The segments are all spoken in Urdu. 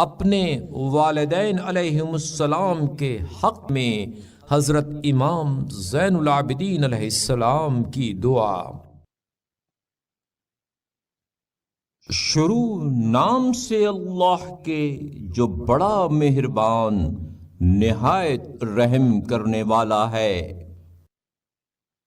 اپنے والدین علیہم السلام کے حق میں حضرت امام زین العابدین علیہ السلام کی دعا۔ شروع نام سے اللہ کے جو بڑا مہربان نہایت رحم کرنے والا ہے۔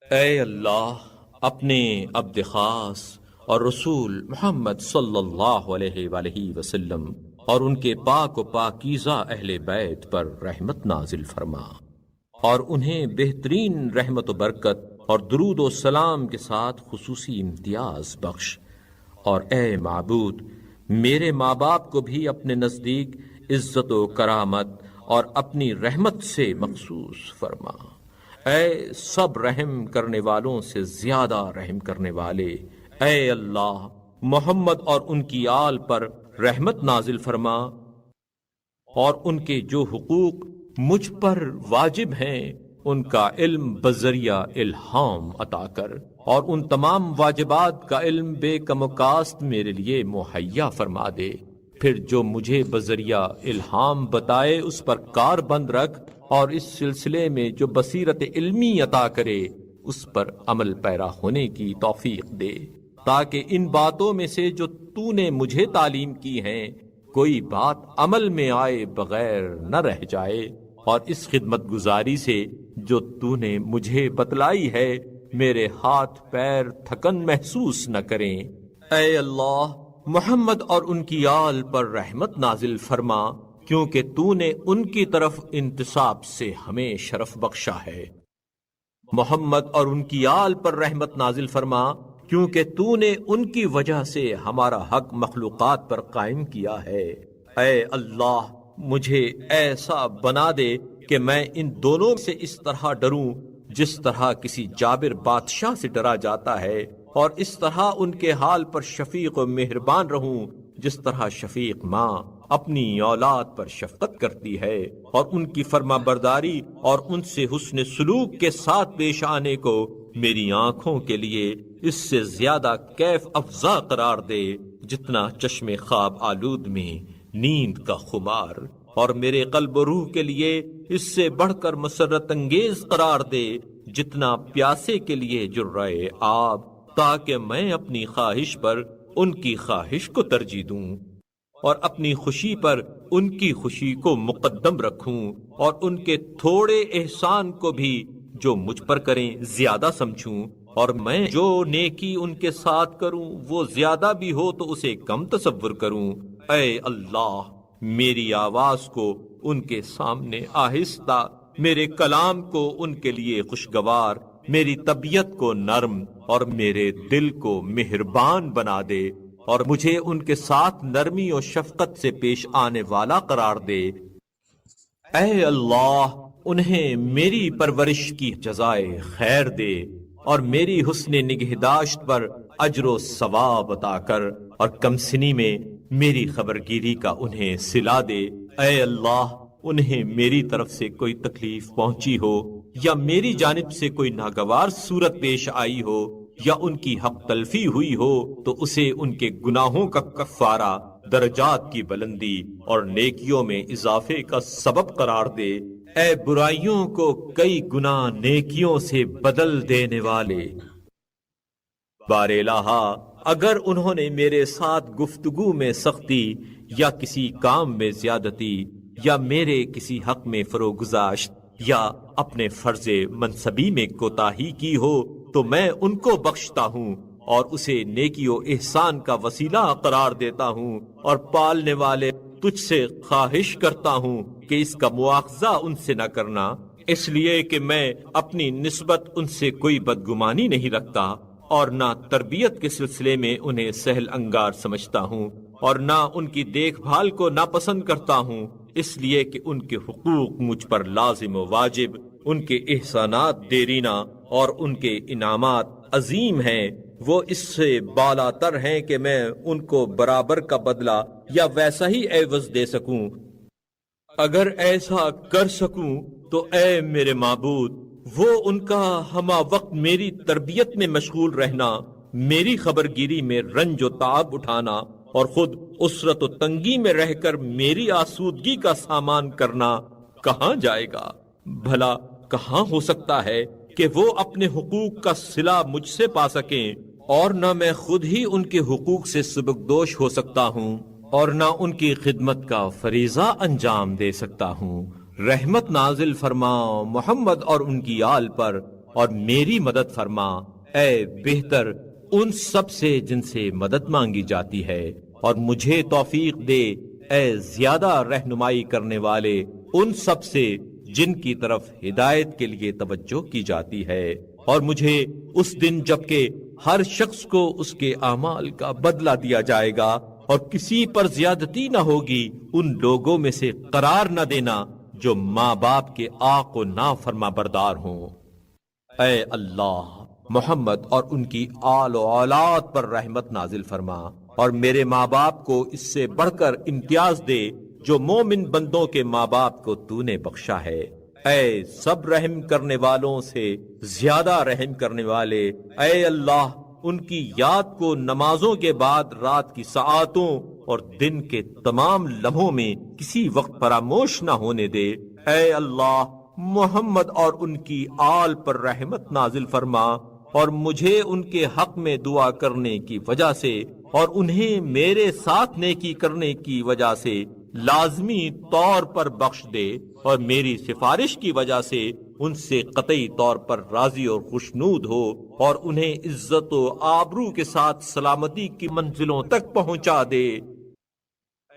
اے اللہ، اپنے عبد خاص اور رسول محمد صلی اللہ علیہ وآلہ وسلم اور ان کے پاک و پاکیزہ اہل بیت پر رحمت نازل فرما، اور انہیں بہترین رحمت و برکت اور درود و سلام کے ساتھ خصوصی امتیاز بخش۔ اور اے معبود، میرے ماں باپ کو بھی اپنے نزدیک عزت و کرامت اور اپنی رحمت سے مخصوص فرما۔ اے سب رحم کرنے والوں سے زیادہ رحم کرنے والے، اے اللہ، محمد اور ان کی آل پر رحمت نازل فرما، اور ان کے جو حقوق مجھ پر واجب ہیں ان کا علم بذریعہ الہام عطا کر، اور ان تمام واجبات کا علم بے کم و کاست میرے لیے مہیا فرما دے۔ پھر جو مجھے بذریعہ الہام بتائے اس پر کار بند رکھ، اور اس سلسلے میں جو بصیرت علمی عطا کرے اس پر عمل پیرا ہونے کی توفیق دے، تاکہ ان باتوں میں سے جو تو نے مجھے تعلیم کی ہیں کوئی بات عمل میں آئے بغیر نہ رہ جائے، اور اس خدمت گزاری سے جو تو نے مجھے بتلائی ہے میرے ہاتھ پیر تھکن محسوس نہ کریں۔ اے اللہ، محمد اور ان کی آل پر رحمت نازل فرما، کیونکہ تو نے ان کی طرف انتساب سے ہمیں شرف بخشا ہے۔ محمد اور ان کی آل پر رحمت نازل فرما، کیونکہ تو نے ان کی وجہ سے ہمارا حق مخلوقات پر قائم کیا ہے۔ اے اللہ، مجھے ایسا بنا دے کہ میں ان دونوں سے اس طرح ڈروں جس طرح کسی جابر بادشاہ سے ڈرا جاتا ہے، اور اس طرح ان کے حال پر شفیق و مہربان رہوں جس طرح شفیق ماں اپنی اولاد پر شفقت کرتی ہے، اور ان کی فرما برداری اور ان سے حسن سلوک کے ساتھ پیش آنے کو میری آنکھوں کے لیے اس سے زیادہ کیف افزا قرار دے جتنا چشم خواب آلود میں نیند کا خمار، اور میرے قلب و روح کے لیے اس سے بڑھ کر مسرت انگیز قرار دے جتنا پیاسے کے لیے جرعۂ آب، تاکہ میں اپنی خواہش پر ان کی خواہش کو ترجیح دوں، اور اپنی خوشی پر ان کی خوشی کو مقدم رکھوں، اور ان کے تھوڑے احسان کو بھی جو مجھ پر کریں زیادہ سمجھوں، اور میں جو نیکی ان کے ساتھ کروں وہ زیادہ بھی ہو تو اسے کم تصور کروں۔ اے اللہ، میری آواز کو ان کے سامنے آہستہ، میرے کلام کو ان کے لیے خوشگوار، میری طبیعت کو نرم اور میرے دل کو مہربان بنا دے، اور مجھے ان کے ساتھ نرمی اور شفقت سے پیش آنے والا قرار دے۔ اے اللہ، انہیں میری پرورش کی جزائے خیر دے، اور میری حسن نگہداشت پر اجر و ثواب عطا کر، اور کم سنی میں میری خبرگیری کا انہیں صلہ دے۔ اے اللہ، انہیں میری طرف سے کوئی تکلیف پہنچی ہو، یا میری جانب سے کوئی ناگوار صورت پیش آئی ہو، یا ان کی حق تلفی ہوئی ہو، تو اسے ان کے گناہوں کا کفارہ، درجات کی بلندی اور نیکیوں میں اضافے کا سبب قرار دے۔ اے برائیوں کو کئی گنا نیکیوں سے بدل دینے والے، بار الہا، اگر انہوں نے میرے ساتھ گفتگو میں سختی یا کسی کام میں زیادتی یا میرے کسی حق میں فروگزاشت یا اپنے فرض منصبی میں کوتاہی کی ہو تو میں ان کو بخشتا ہوں اور اسے نیکی و احسان کا وسیلہ قرار دیتا ہوں، اور پالنے والے تجھ سے خواہش کرتا ہوں کہ اس کا مواخذہ ان سے نہ کرنا، اس لیے کہ میں اپنی نسبت ان سے کوئی بدگمانی نہیں رکھتا، اور نہ تربیت کے سلسلے میں انہیں سہل انگار سمجھتا ہوں، اور نہ ان کی دیکھ بھال کو ناپسند کرتا ہوں، اس لیے کہ ان کے حقوق مجھ پر لازم و واجب، ان کے احسانات دیرینہ اور ان کے انعامات عظیم ہیں، وہ اس سے بالا تر ہیں کہ میں ان کو برابر کا بدلہ یا ویسا ہی عوض دے سکوں۔ اگر ایسا کر سکوں تو اے میرے معبود، وہ ان کا ہمہ وقت میری تربیت میں مشغول رہنا، میری خبرگیری میں رنج و تعب اٹھانا اور خود اسرت و تنگی میں رہ کر میری آسودگی کا سامان کرنا کہاں جائے گا؟ بھلا کہاں ہو سکتا ہے کہ وہ اپنے حقوق کا صلہ مجھ سے پا سکیں، اور نہ میں خود ہی ان کے حقوق سے سبکدوش ہو سکتا ہوں اور نہ ان کی خدمت کا فریضہ انجام دے سکتا ہوں۔ رحمت نازل فرما محمد اور ان کی آل پر، اور میری مدد فرما اے بہتر ان سب سے جن سے مدد مانگی جاتی ہے، اور مجھے توفیق دے اے زیادہ رہنمائی کرنے والے ان سب سے جن کی طرف ہدایت کے لیے توجہ کی جاتی ہے، اور مجھے اس دن جبکہ ہر شخص کو اس کے اعمال کا بدلہ دیا جائے گا اور کسی پر زیادتی نہ ہوگی، ان لوگوں میں سے قرار نہ دینا جو ماں باپ کے آق و نافرما بردار ہوں۔ اے اللہ محمد اور ان کی آل و اولاد پر رحمت نازل فرما، اور میرے ماں باپ کو اس سے بڑھ کر امتیاز دے جو مومن بندوں کے ماں باپ کو تو نے بخشا ہے۔ اے سب رحم کرنے والوں سے زیادہ رحم کرنے والے، اے اللہ ان کی یاد کو نمازوں کے بعد رات کی ساعتوں اور دن کے تمام لمحوں میں کسی وقت فراموش نہ ہونے دے۔ اے اللہ محمد اور ان کی آل پر رحمت نازل فرما، اور مجھے ان کے حق میں دعا کرنے کی وجہ سے اور انہیں میرے ساتھ نیکی کرنے کی وجہ سے لازمی طور پر بخش دے، اور میری سفارش کی وجہ سے ان سے قطعی طور پر راضی اور خوشنود ہو، اور انہیں عزت و آبرو کے ساتھ سلامتی کی منزلوں تک پہنچا دے۔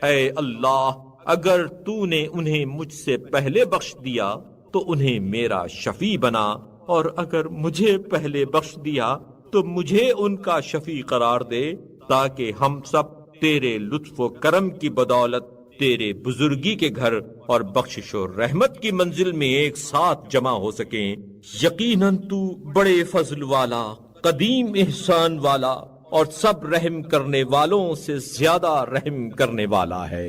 اے اللہ اگر تو نے انہیں مجھ سے پہلے بخش دیا تو انہیں میرا شفیع بنا، اور اگر مجھے پہلے بخش دیا تو مجھے ان کا شفیع قرار دے، تاکہ ہم سب تیرے لطف و کرم کی بدولت تیرے بزرگی کے گھر اور بخشش و رحمت کی منزل میں ایک ساتھ جمع ہو سکیں۔ یقیناً تو بڑے فضل والا، قدیم احسان والا اور سب رحم کرنے والوں سے زیادہ رحم کرنے والا ہے۔